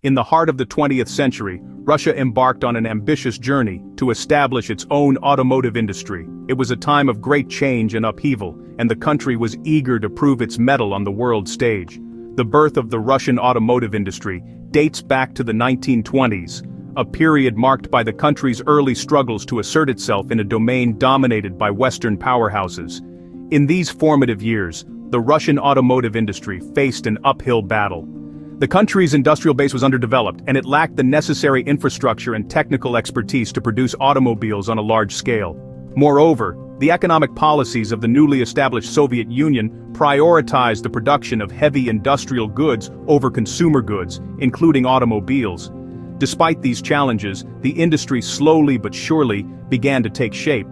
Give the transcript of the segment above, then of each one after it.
In the heart of the 20th century, Russia embarked on an ambitious journey to establish its own automotive industry. It was a time of great change and upheaval, and the country was eager to prove its mettle on the world stage. The birth of the Russian automotive industry dates back to the 1920s, a period marked by the country's early struggles to assert itself in a domain dominated by Western powerhouses. In these formative years, the Russian automotive industry faced an uphill battle. The country's industrial base was underdeveloped, and it lacked the necessary infrastructure and technical expertise to produce automobiles on a large scale. Moreover, the economic policies of the newly established Soviet Union prioritized the production of heavy industrial goods over consumer goods, including automobiles. Despite these challenges, the industry slowly but surely began to take shape.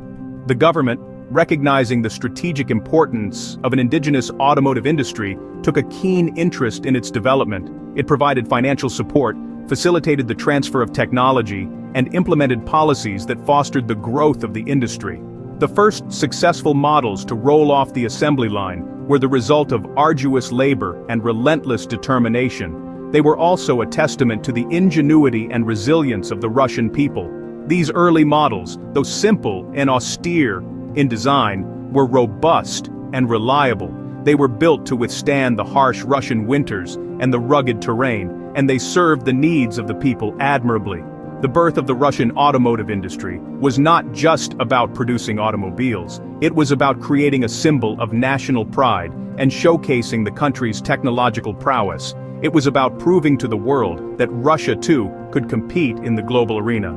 The government, recognizing the strategic importance of an indigenous automotive industry, took a keen interest in its development. It provided financial support, facilitated the transfer of technology, and implemented policies that fostered the growth of the industry. The first successful models to roll off the assembly line were the result of arduous labor and relentless determination. They were also a testament to the ingenuity and resilience of the Russian people. These early models, though simple and austere in design, were robust and reliable. They were built to withstand the harsh Russian winters and the rugged terrain, and they served the needs of the people admirably. The birth of the Russian automotive industry was not just about producing automobiles. It was about creating a symbol of national pride and showcasing the country's technological prowess. It was about proving to the world that Russia, too, could compete in the global arena.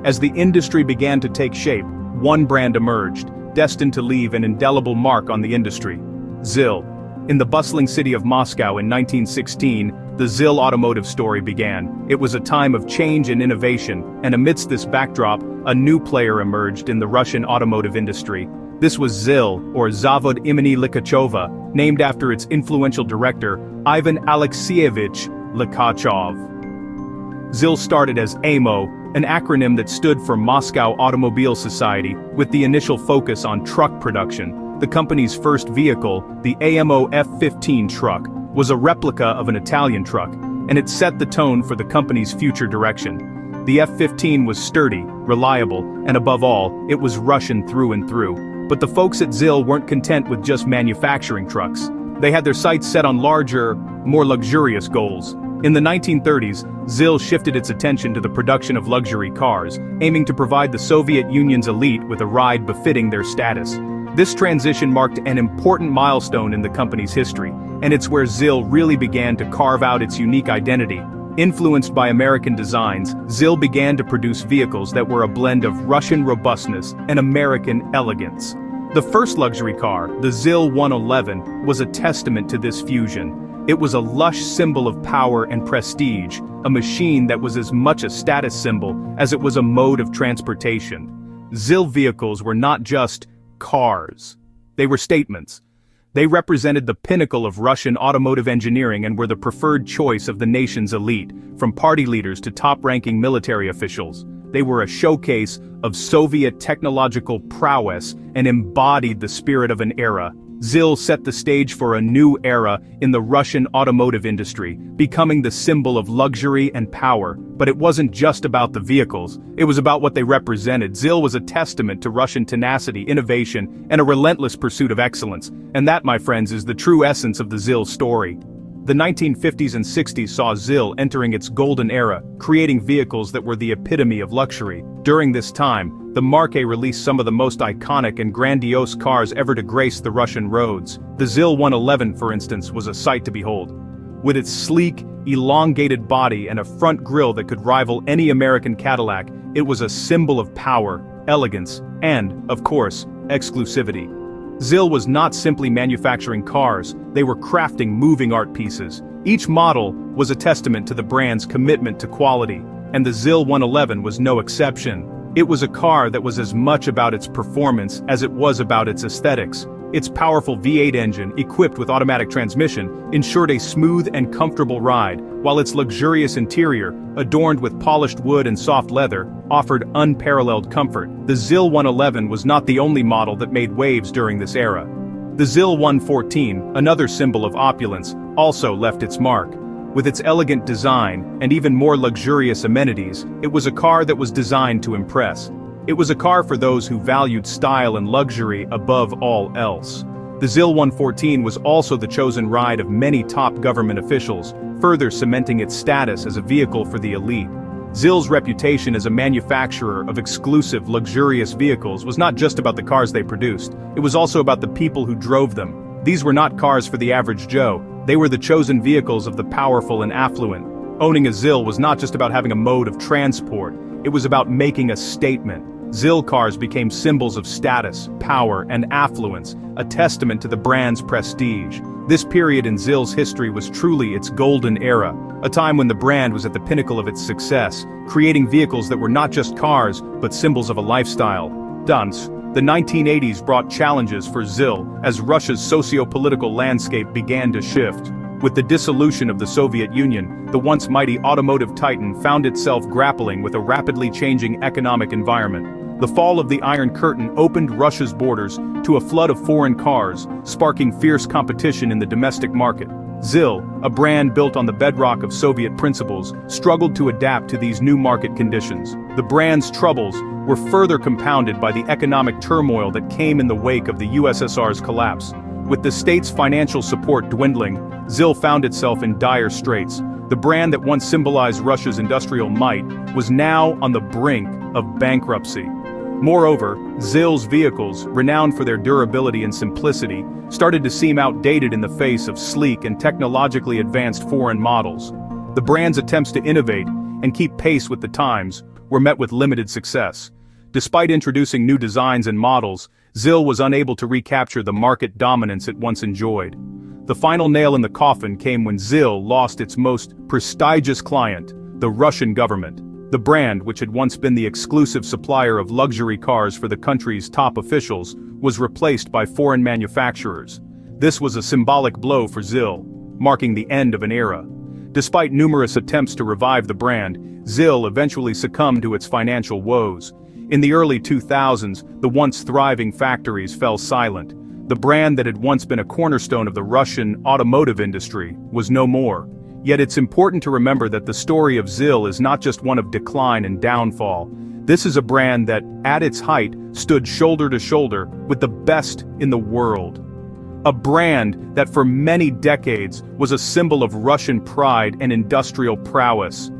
As the industry began to take shape, one brand emerged, destined to leave an indelible mark on the industry: ZIL. In the bustling city of Moscow in 1916, the ZIL automotive story began. It was a time of change and innovation, and amidst this backdrop, a new player emerged in the Russian automotive industry. This was ZIL, or Zavod imeni Likhachova, named after its influential director, Ivan Alexeyevich Likhachov. ZIL started as AMO, an acronym that stood for Moscow Automobile Society, with the initial focus on truck production. The company's first vehicle, the AMO F-15 truck, was a replica of an Italian truck, and it set the tone for the company's future direction. The F-15 was sturdy, reliable, and above all, it was Russian through and through. But the folks at ZIL weren't content with just manufacturing trucks. They had their sights set on larger, more luxurious goals. In the 1930s, ZIL shifted its attention to the production of luxury cars, aiming to provide the Soviet Union's elite with a ride befitting their status. This transition marked an important milestone in the company's history, and it's where ZIL really began to carve out its unique identity. Influenced by American designs, ZIL began to produce vehicles that were a blend of Russian robustness and American elegance. The first luxury car, the ZIL 111, was a testament to this fusion. It was a lush symbol of power and prestige, a machine that was as much a status symbol as it was a mode of transportation. ZIL vehicles were not just cars. They were statements. They represented the pinnacle of Russian automotive engineering and were the preferred choice of the nation's elite, from party leaders to top-ranking military officials. They were a showcase of Soviet technological prowess and embodied the spirit of an era. ZIL set the stage for a new era in the Russian automotive industry, becoming the symbol of luxury and power. But it wasn't just about the vehicles, it was about what they represented. ZIL was a testament to Russian tenacity, innovation, and a relentless pursuit of excellence. And that, my friends, is the true essence of the ZIL story. The 1950s and 60s saw ZIL entering its golden era, creating vehicles that were the epitome of luxury. During this time, the marque released some of the most iconic and grandiose cars ever to grace the Russian roads. The ZIL 111, for instance, was a sight to behold. With its sleek, elongated body and a front grille that could rival any American Cadillac, it was a symbol of power, elegance, and, of course, exclusivity. ZIL was not simply manufacturing cars, they were crafting moving art pieces. Each model was a testament to the brand's commitment to quality, and the ZIL 111 was no exception. It was a car that was as much about its performance as it was about its aesthetics. Its powerful V8 engine, equipped with automatic transmission, ensured a smooth and comfortable ride, while its luxurious interior, adorned with polished wood and soft leather, offered unparalleled comfort. The ZIL 111 was not the only model that made waves during this era. The ZIL 114, another symbol of opulence, also left its mark. With its elegant design, and even more luxurious amenities, it was a car that was designed to impress. It was a car for those who valued style and luxury above all else. The ZIL 114 was also the chosen ride of many top government officials, further cementing its status as a vehicle for the elite. ZIL's reputation as a manufacturer of exclusive, luxurious vehicles was not just about the cars they produced, it was also about the people who drove them. These were not cars for the average Joe, they were the chosen vehicles of the powerful and affluent. Owning a ZIL was not just about having a mode of transport, it was about making a statement. ZIL cars became symbols of status, power, and affluence, a testament to the brand's prestige. This period in ZIL's history was truly its golden era, a time when the brand was at the pinnacle of its success, creating vehicles that were not just cars, but symbols of a lifestyle. Thus, the 1980s brought challenges for ZIL as Russia's socio-political landscape began to shift. With the dissolution of the Soviet Union, the once mighty automotive titan found itself grappling with a rapidly changing economic environment. The fall of the Iron Curtain opened Russia's borders to a flood of foreign cars, sparking fierce competition in the domestic market. ZIL, a brand built on the bedrock of Soviet principles, struggled to adapt to these new market conditions. The brand's troubles were further compounded by the economic turmoil that came in the wake of the USSR's collapse. With the state's financial support dwindling, ZIL found itself in dire straits. The brand that once symbolized Russia's industrial might was now on the brink of bankruptcy. Moreover, ZIL's vehicles, renowned for their durability and simplicity, started to seem outdated in the face of sleek and technologically advanced foreign models. The brand's attempts to innovate and keep pace with the times were met with limited success. Despite introducing new designs and models, ZIL was unable to recapture the market dominance it once enjoyed. The final nail in the coffin came when ZIL lost its most prestigious client, the Russian government. The brand, which had once been the exclusive supplier of luxury cars for the country's top officials, was replaced by foreign manufacturers. This was a symbolic blow for ZIL, marking the end of an era. Despite numerous attempts to revive the brand, ZIL eventually succumbed to its financial woes. In the early 2000s, the once thriving factories fell silent. The brand that had once been a cornerstone of the Russian automotive industry was no more. Yet it's important to remember that the story of ZIL is not just one of decline and downfall. This is a brand that, at its height, stood shoulder to shoulder with the best in the world. A brand that for many decades was a symbol of Russian pride and industrial prowess.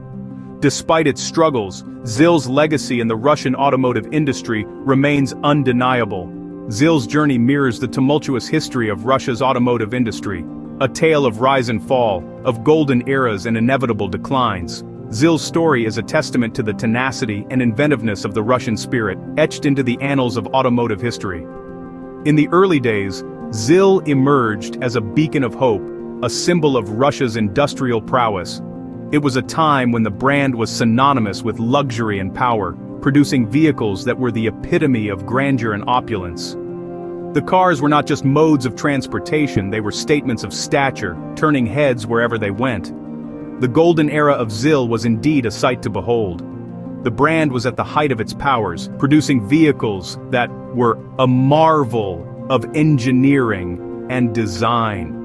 Despite its struggles, ZIL's legacy in the Russian automotive industry remains undeniable. ZIL's journey mirrors the tumultuous history of Russia's automotive industry. A tale of rise and fall, of golden eras and inevitable declines. ZIL's story is a testament to the tenacity and inventiveness of the Russian spirit, etched into the annals of automotive history. In the early days, ZIL emerged as a beacon of hope, a symbol of Russia's industrial prowess. It was a time when the brand was synonymous with luxury and power, producing vehicles that were the epitome of grandeur and opulence. The cars were not just modes of transportation, they were statements of stature, turning heads wherever they went. The golden era of ZIL was indeed a sight to behold. The brand was at the height of its powers, producing vehicles that were a marvel of engineering and design.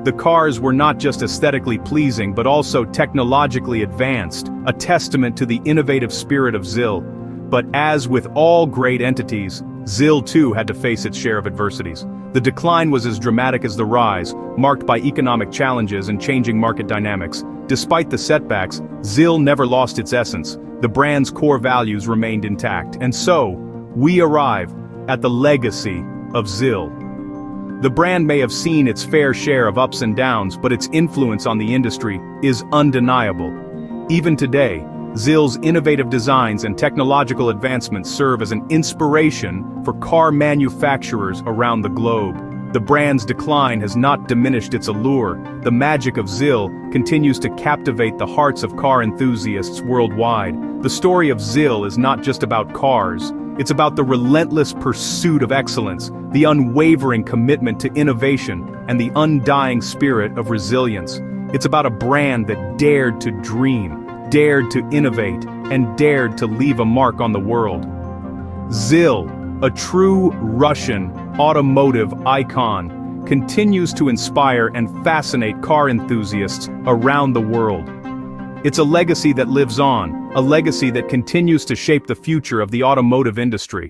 The cars were not just aesthetically pleasing but also technologically advanced, a testament to the innovative spirit of ZIL. But as with all great entities, ZIL too had to face its share of adversities. The decline was as dramatic as the rise, marked by economic challenges and changing market dynamics. Despite the setbacks, ZIL never lost its essence. The brand's core values remained intact. And so, we arrive at the legacy of ZIL. The brand may have seen its fair share of ups and downs, but its influence on the industry is undeniable. Even today, ZIL's innovative designs and technological advancements serve as an inspiration for car manufacturers around the globe. The brand's decline has not diminished its allure. The magic of ZIL continues to captivate the hearts of car enthusiasts worldwide. The story of ZIL is not just about cars, it's about the relentless pursuit of excellence, the unwavering commitment to innovation, and the undying spirit of resilience. It's about a brand that dared to dream, dared to innovate, and dared to leave a mark on the world. ZIL, a true Russian automotive icon, continues to inspire and fascinate car enthusiasts around the world. It's a legacy that lives on, a legacy that continues to shape the future of the automotive industry.